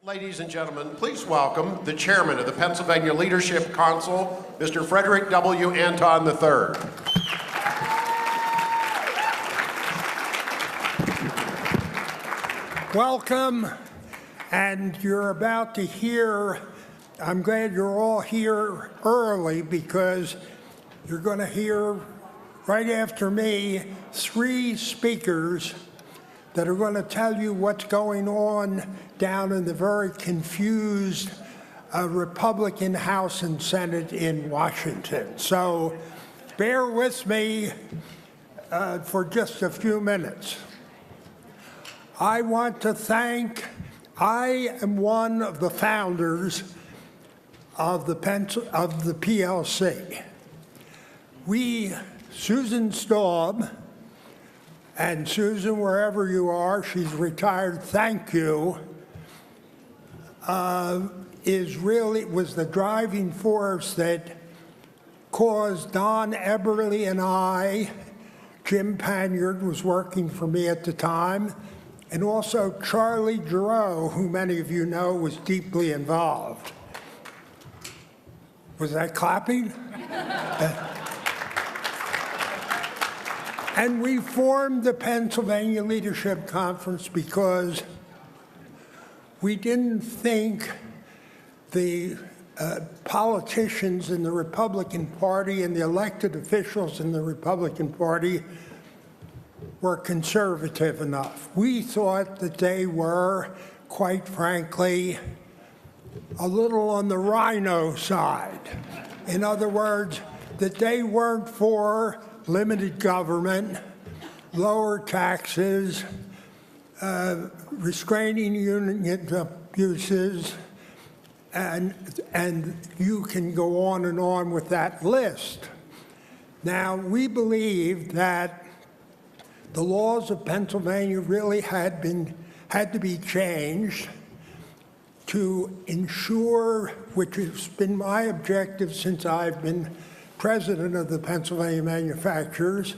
Ladies and gentlemen, please welcome the chairman of the Pennsylvania Leadership Council, Mr. Frederick W. Anton III. Welcome, and you're about to hear, I'm glad you're all here early because you're going to hear right after me 3 speakers that are going to tell you what's going on down in the very confused Republican House and Senate in Washington. So bear with me for just a few minutes. I want to thank, I am one of the founders of the PLC. Susan Staub, and Susan, wherever you are, she's retired, thank you, was the driving force that caused Don Eberly and I, Jim Panyard was working for me at the time, and also Charlie Giroux, who many of you know was deeply involved. Was that clapping? And we formed the Pennsylvania Leadership Conference because we didn't think the politicians in the Republican Party and the elected officials in the Republican Party were conservative enough. We thought that they were, quite frankly, a little on the rhino side. In other words, that they weren't for limited government, lower taxes, restraining union abuses, and you can go on and on with that list. Now, we believe that the laws of Pennsylvania really had to be changed to ensure, which has been my objective since I've been president of the Pennsylvania Manufacturers,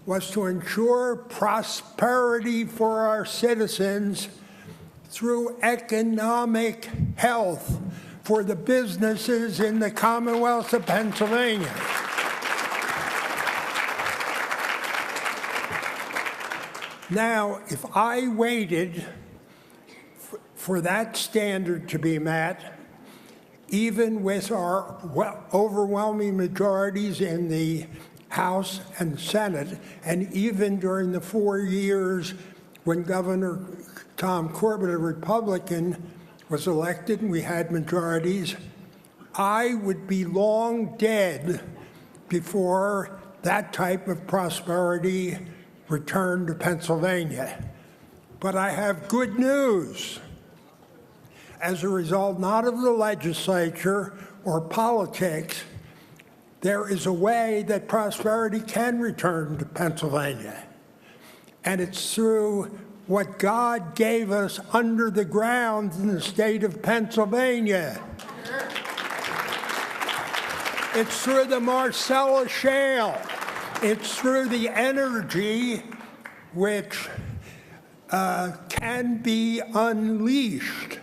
was to ensure prosperity for our citizens through economic health for the businesses in the Commonwealth of Pennsylvania. Now, if I waited for that standard to be met, even with our overwhelming majorities in the House and Senate, and even during the 4 years when Governor Tom Corbett, a Republican, was elected and we had majorities, I would be long dead before that type of prosperity returned to Pennsylvania. But I have good news. As a result, not of the legislature or politics, there is a way that prosperity can return to Pennsylvania. And it's through what God gave us under the ground in the state of Pennsylvania. It's through the Marcellus Shale. It's through the energy which can be unleashed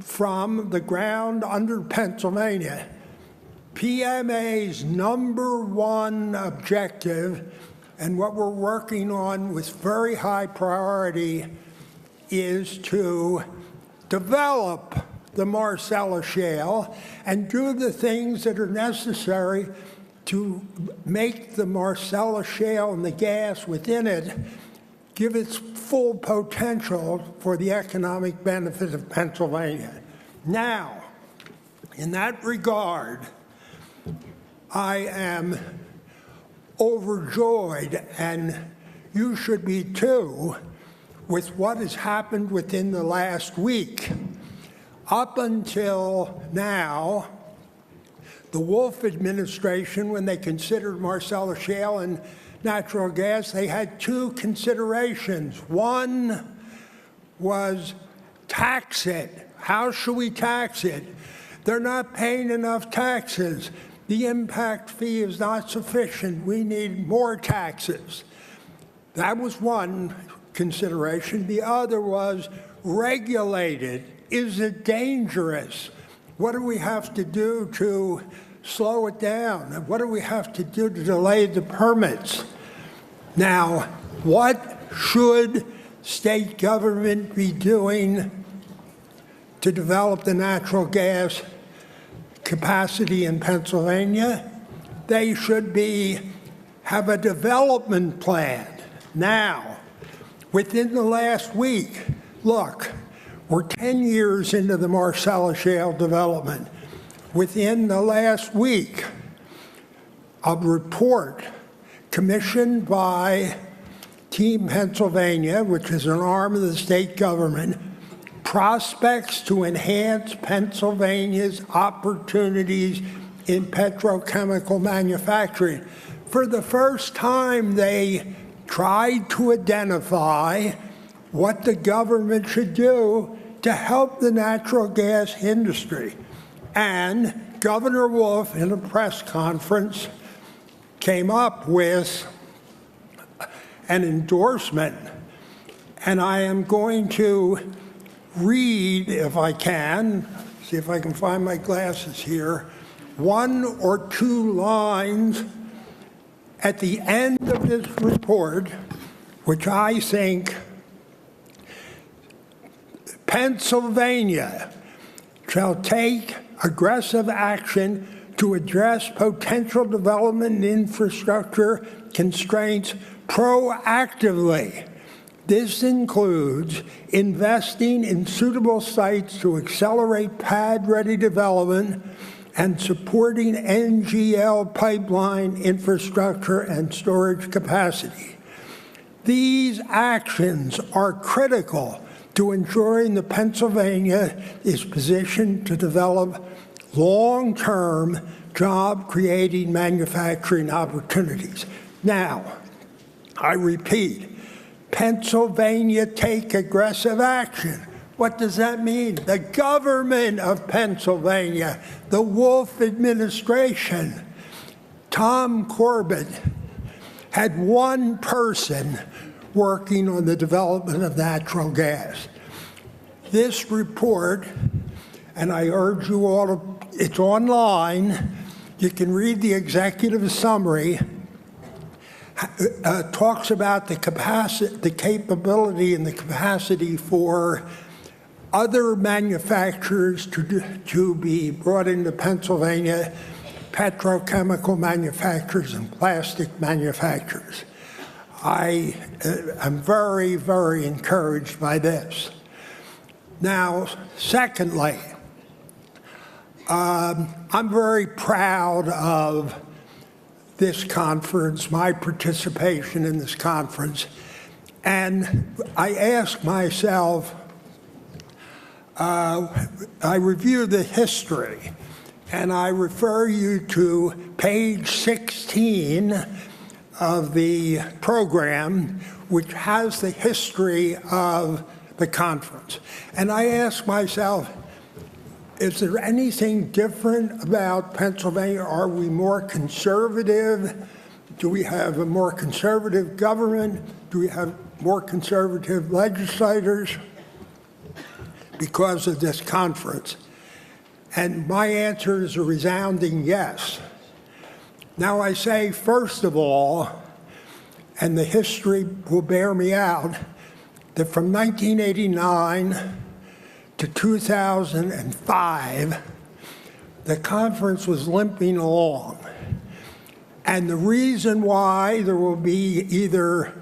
from the ground under Pennsylvania. PMA's #1 objective, and what we're working on with very high priority, is to develop the Marcellus Shale and do the things that are necessary to make the Marcellus Shale and the gas within it give its full potential for the economic benefit of Pennsylvania. Now, in that regard, I am overjoyed, and you should be too, with what has happened within the last week. Up until now, the Wolf administration, when they considered Marcellus Shale and natural gas, they had 2 considerations. One was tax it. How should we tax it? They're not paying enough taxes. The impact fee is not sufficient. We need more taxes. That was one consideration. The other was regulated? Is it dangerous? What do we have to do to slow it down? And what do we have to do to delay the permits? Now, what should state government be doing to develop the natural gas capacity in Pennsylvania? They should have a development plan now. Within the last week, look, we're 10 years into the Marcellus Shale development. Within the last week, a report commissioned by Team Pennsylvania, which is an arm of the state government, prospects to enhance Pennsylvania's opportunities in petrochemical manufacturing. For the first time, they tried to identify what the government should do to help the natural gas industry. And Governor Wolf, in a press conference, came up with an endorsement. And I am going to read, if I can, see if I can find my glasses here, 1 or 2 lines at the end of this report, which I think Pennsylvania shall take aggressive action to address potential development and infrastructure constraints proactively. This includes investing in suitable sites to accelerate pad-ready development and supporting NGL pipeline infrastructure and storage capacity. These actions are critical to ensuring that Pennsylvania is positioned to develop long-term job-creating manufacturing opportunities. Now, I repeat, Pennsylvania take aggressive action. What does that mean? The government of Pennsylvania, the Wolf administration, Tom Corbett, had one person working on the development of natural gas. This report, and I urge you all to, it's online, you can read the executive summary, talks about the capacity, the capability and the capacity for other manufacturers to be brought into Pennsylvania, petrochemical manufacturers and plastic manufacturers. I am very, very encouraged by this. Now, secondly, I'm very proud of this conference, my participation in this conference, and I ask myself, I review the history, and I refer you to page 16 of the program, which has the history of the conference. And I ask myself, is there anything different about Pennsylvania? Are we more conservative? Do we have a more conservative government? Do we have more conservative legislators because of this conference? And my answer is a resounding yes. Now I say, first of all, and the history will bear me out, that from 1989 to 2005, the conference was limping along. And the reason why there will be either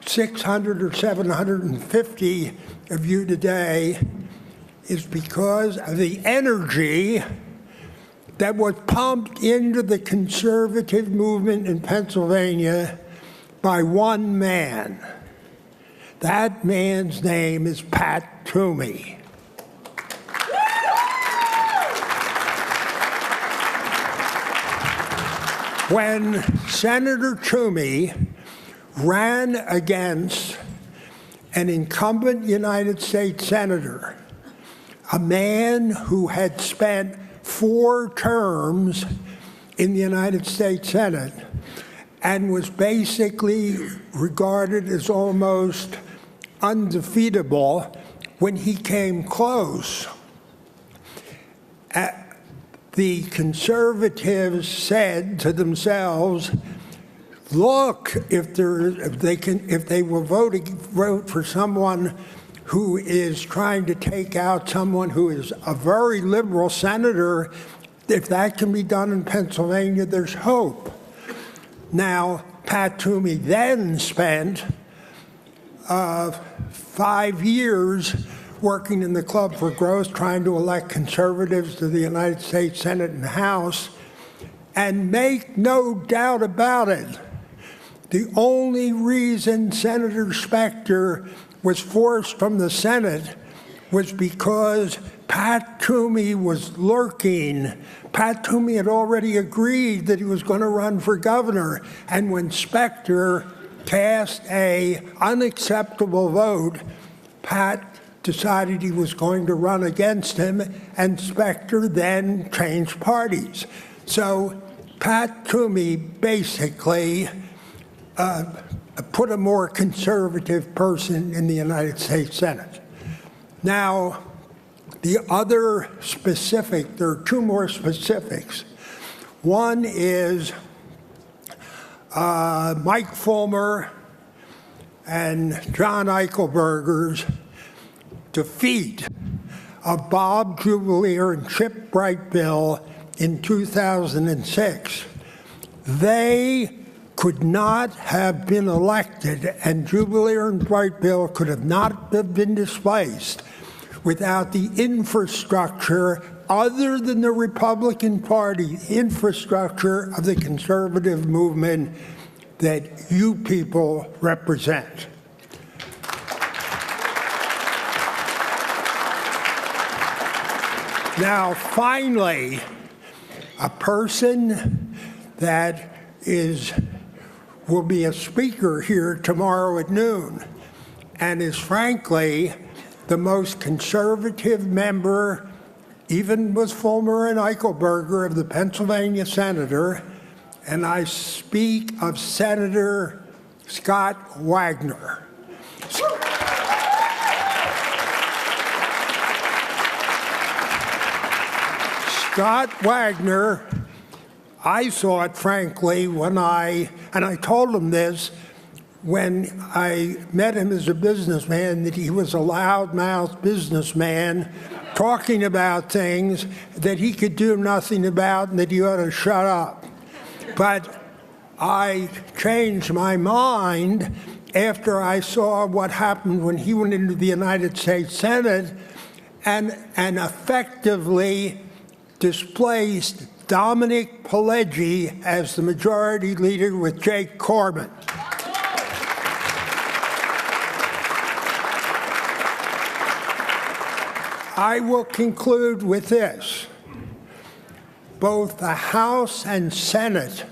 600 or 750 of you today is because of the energy that was pumped into the conservative movement in Pennsylvania by one man. That man's name is Pat Toomey. When Senator Toomey ran against an incumbent United States senator, a man who had spent 4 terms in the United States Senate and was basically regarded as almost undefeatable, when he came close, the conservatives said to themselves, look, if they will vote for someone who is trying to take out someone who is a very liberal senator, if that can be done in Pennsylvania, there's hope. Now, Pat Toomey then spent 5 years working in the Club for Growth, trying to elect conservatives to the United States Senate and House. And make no doubt about it, the only reason Senator Specter was forced from the Senate was because Pat Toomey was lurking. Pat Toomey had already agreed that he was going to run for governor. And when Specter cast an unacceptable vote, Pat decided he was going to run against him, and Specter then changed parties. So Pat Toomey basically put a more conservative person in the United States Senate. Now, the other specific, there are two more specifics. One is Mike Fulmer and John Eichelberger's defeat of Bob Jubileer and Chip Brightbill in 2006. They could not have been elected, and Jubileer and Brightbill could have not have been displaced without the infrastructure other than the Republican Party, infrastructure of the conservative movement that you people represent. Now, finally, a person that will be a speaker here tomorrow at noon and is frankly the most conservative member, even with Fulmer and Eichelberger, of the Pennsylvania Senator, and I speak of Senator Scott Wagner. Scott Wagner, I saw it frankly and I told him this when I met him as a businessman, that he was a loudmouth businessman talking about things that he could do nothing about and that he ought to shut up. But I changed my mind after I saw what happened when he went into the United States Senate and effectively displaced Dominic Pileggi as the majority leader with Jake Corbin. I will conclude with this. Both the House and Senate,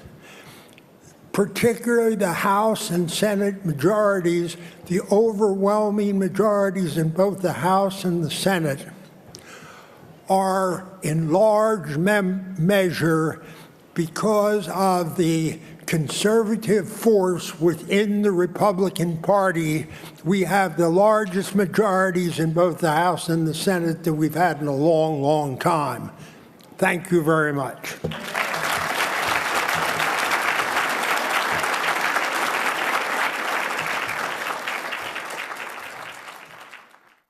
particularly the House and Senate majorities, the overwhelming majorities in both the House and the Senate, are in large measure because of the conservative force within the Republican Party. We have the largest majorities in both the House and the Senate that we've had in a long, long time. Thank you very much.